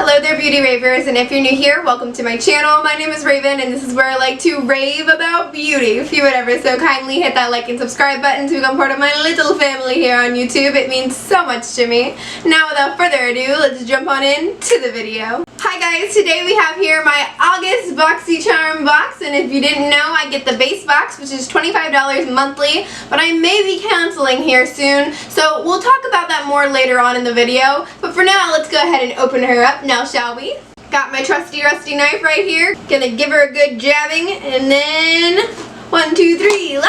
Hello there, beauty ravers, and if you're new here, welcome to my channel. My name is Raven, and this is where I like to rave about beauty. If you would ever so kindly hit that like and subscribe button to become part of my little family here on YouTube. It means so much to me. Now, without further ado, let's jump on into the video. Hi guys, today we have here my August Boxycharm box, and if you didn't know, I get the base box, which is $25 monthly, but I may be canceling here soon, so we'll talk about that more later on in the video. But for now, let's go ahead and open her up now, shall we? Got my trusty rusty knife right here. Gonna give her a good jabbing, and then 1, 2, 3, la!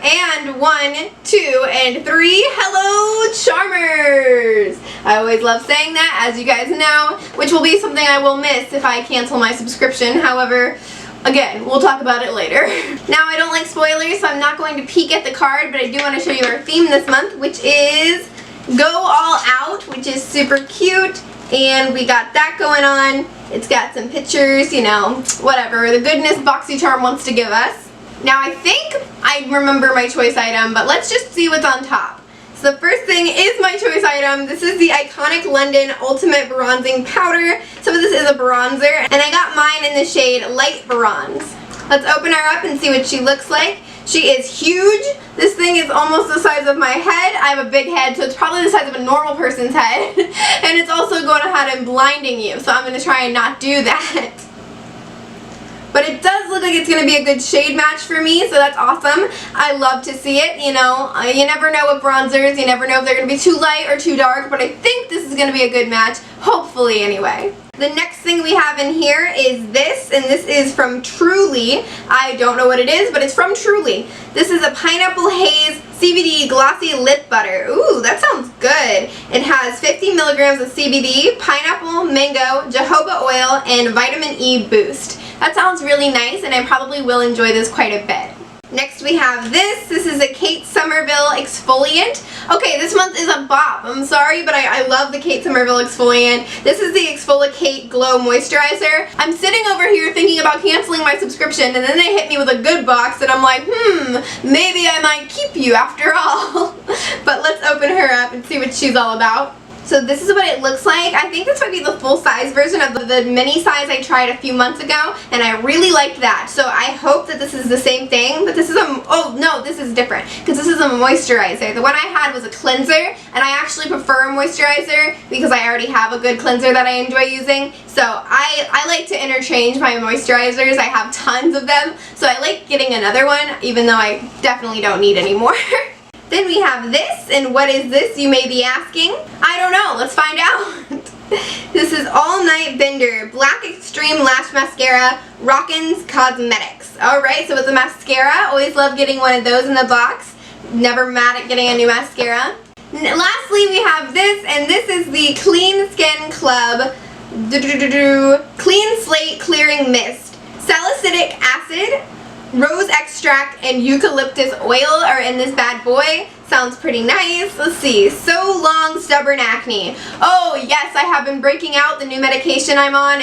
And 1, 2, and 3, hello charmers! I always love saying that, as you guys know, which will be something I will miss if I cancel my subscription. However, again, we'll talk about it later. Now, I don't like spoilers, so I'm not going to peek at the card, but I do want to show you our theme this month, which is Go All Out, which is super cute. And we got that going on. It's got some pictures, you know, whatever, the goodness Boxycharm wants to give us. Now, I think I remember my choice item, but let's just see what's on top. So the first thing is my choice item. This is the iconic London Ultimate Bronzing Powder. So this is a bronzer, and I got mine in the shade Light Bronze. Let's open her up and see what she looks like. She is huge. This thing is almost the size of my head. I have a big head, so it's probably the size of a normal person's head. And it's also going ahead and blinding you, so I'm going to try and not do that. But it does look like it's going to be a good shade match for me, so that's awesome. I love to see it, you know. You never know with bronzers. You never know if they're going to be too light or too dark, but I think this is going to be a good match, hopefully anyway. The next thing we have in here is this, and this is from Truly. I don't know what it is, but it's from Truly. This is a Pineapple Haze CBD Glossy Lip Butter. Ooh, that sounds good. It has 50 milligrams of CBD, pineapple, mango, jojoba oil, and vitamin E boost. That sounds really nice, and I probably will enjoy this quite a bit. Next we have this. This is a Kate Somerville exfoliant. Okay, this month is a bop. I'm sorry, but I love the Kate Somerville exfoliant. This is the Exfoliate Glow Moisturizer. I'm sitting over here thinking about canceling my subscription, and then they hit me with a good box, and I'm like, maybe I might keep you after all. But let's open her up and see what she's all about. So this is what it looks like. I think this might be the full-size version of the mini size I tried a few months ago, and I really liked that. So I hope that this is the same thing, but this is oh no, this is different, because this is a moisturizer. The one I had was a cleanser, and I actually prefer a moisturizer because I already have a good cleanser that I enjoy using. So I like to interchange my moisturizers. I have tons of them, so I like getting another one, even though I definitely don't need any more. Then we have this, and what is this, you may be asking? I don't know, let's find out. This is All Night Bender Black Extreme Lash Mascara, Rockins Cosmetics. Alright, so it's a mascara. Always love getting one of those in the box. Never mad at getting a new mascara. Lastly, we have this, and this is the Clean Skin Club Clean Slate Clearing Mist. Salicylic acid, rose extract, and eucalyptus oil are in this bad boy. Sounds pretty nice. Let's see. So Long Stubborn Acne. Oh yes, I have been breaking out the new medication I'm on.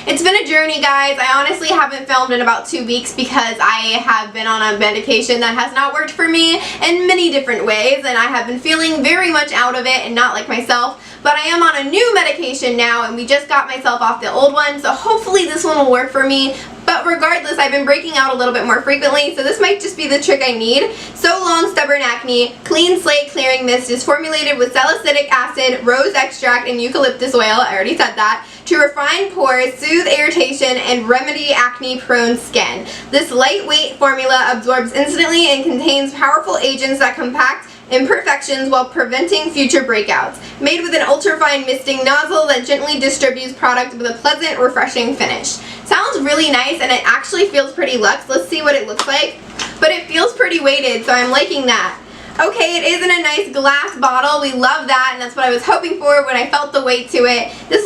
It's been a journey, guys. I honestly haven't filmed in about 2 weeks because I have been on a medication that has not worked for me in many different ways, and I have been feeling very much out of it and not like myself. But I am on a new medication now, and we just got myself off the old one, so hopefully this one will work for me. But regardless, I've been breaking out a little bit more frequently, so this might just be the trick I need. So Long Stubborn Acne Clean Slate Clearing Mist is formulated with salicylic acid, rose extract, and eucalyptus oil, I already said that, to refine pores, soothe irritation, and remedy acne-prone skin. This lightweight formula absorbs instantly and contains powerful agents that compact imperfections while preventing future breakouts. Made with an ultrafine misting nozzle that gently distributes product with a pleasant, refreshing finish. Sounds really nice, and it actually feels pretty luxe. Let's see what it looks like. But it feels pretty weighted, so I'm liking that. Okay, it is in a nice glass bottle. We love that, and that's what I was hoping for when I felt the weight to it. This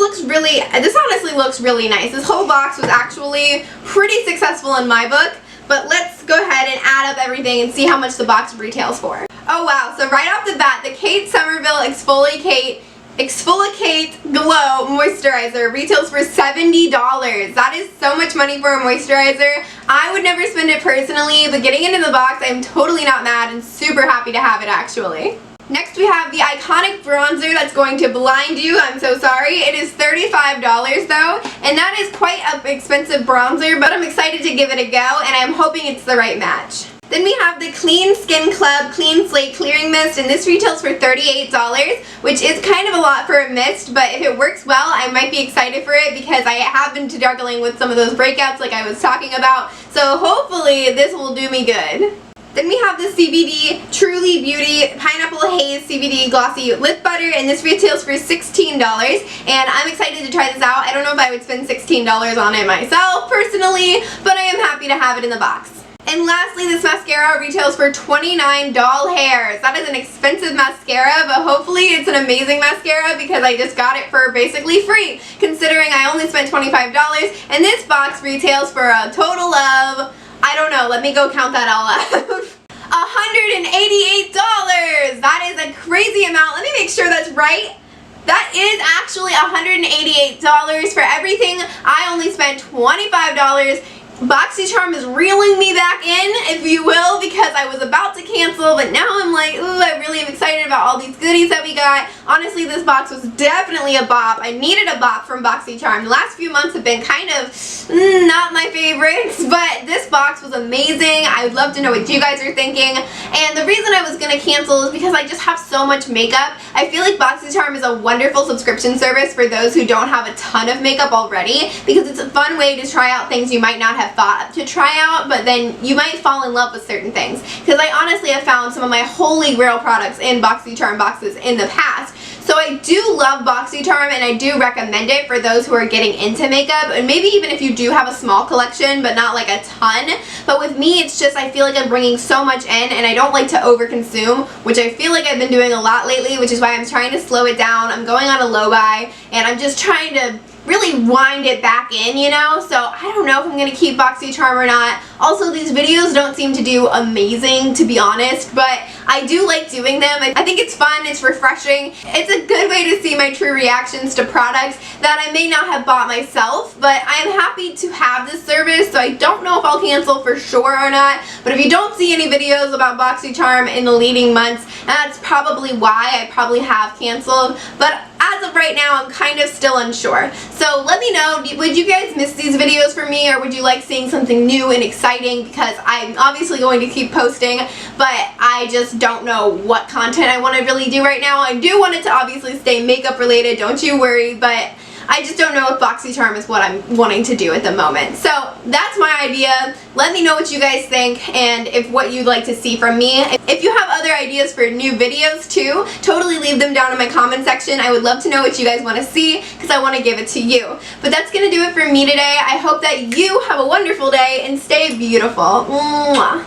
honestly looks really nice. This whole box was actually pretty successful in my book. But let's go ahead and add up everything and see how much the box retails for. Oh wow, so right off the bat, the Kate Somerville Exfoliate Glow Moisturizer retails for $70. That is so much money for a moisturizer. I would never spend it personally, but getting it in the box, I'm totally not mad and super happy to have it actually. Next we have the iconic bronzer that's going to blind you. I'm so sorry. It is $35 though, and that is quite an expensive bronzer, but I'm excited to give it a go, and I'm hoping it's the right match. Then we have the Clean Skin Club Clean Slate Clearing Mist, and this retails for $38, which is kind of a lot for a mist, but if it works well, I might be excited for it because I have been struggling with some of those breakouts like I was talking about, so hopefully this will do me good. Then we have the CBD Truly Beauty Pineapple Haze CBD Glossy Lip Butter, and this retails for $16, and I'm excited to try this out. I don't know if I would spend $16 on it myself personally, but I am happy to have it in the box. And lastly, this mascara retails for $29 hairs. That is an expensive mascara, but hopefully it's an amazing mascara because I just got it for basically free, considering I only spent $25, and this box retails for a total of, I don't know, let me go count that all out. $188! That is a crazy amount. Let me make sure that's right. That is actually $188 for everything. I only spent $25. Boxycharm is reeling me back in, if you will, because I was about to cancel, but now I'm like, ooh, I really am excited about all these goodies that we got. Honestly, this box was definitely a bop. I needed a bop from Boxycharm. The last few months have been kind of not my favorites, but this box was amazing. I would love to know what you guys are thinking. And the reason I was going to cancel is because I just have so much makeup. I feel like Boxycharm is a wonderful subscription service for those who don't have a ton of makeup already, because it's a fun way to try out things you might not have thought to try out, but then you might fall in love with certain things, because I honestly have found some of my holy grail products in Boxycharm boxes in the past. So I do love Boxycharm, and I do recommend it for those who are getting into makeup, and maybe even if you do have a small collection but not like a ton. But with me, it's just I feel like I'm bringing so much in, and I don't like to overconsume, which I feel like I've been doing a lot lately, which is why I'm trying to slow it down. I'm going on a low buy, and I'm just trying to really wind it back in, you know? So I don't know if I'm going to keep Boxycharm or not. Also, these videos don't seem to do amazing, to be honest, but I do like doing them. I think it's fun, it's refreshing. It's a good way to see my true reactions to products that I may not have bought myself, but I am happy to have this service, so I don't know if I'll cancel for sure or not. But if you don't see any videos about Boxycharm in the leading months, that's probably why I probably have canceled. But as of right now, I'm kind of still unsure. So let me know, would you guys miss these videos from me, or would you like seeing something new and exciting? Because I'm obviously going to keep posting, but I just don't know what content I want to really do right now. I do want it to obviously stay makeup related, don't you worry, but I just don't know if Boxycharm is what I'm wanting to do at the moment. So that's my idea. Let me know what you guys think and if what you'd like to see from me. If you have other ideas for new videos too, totally leave them down in my comment section. I would love to know what you guys want to see because I want to give it to you. But that's going to do it for me today. I hope that you have a wonderful day and stay beautiful. Mwah.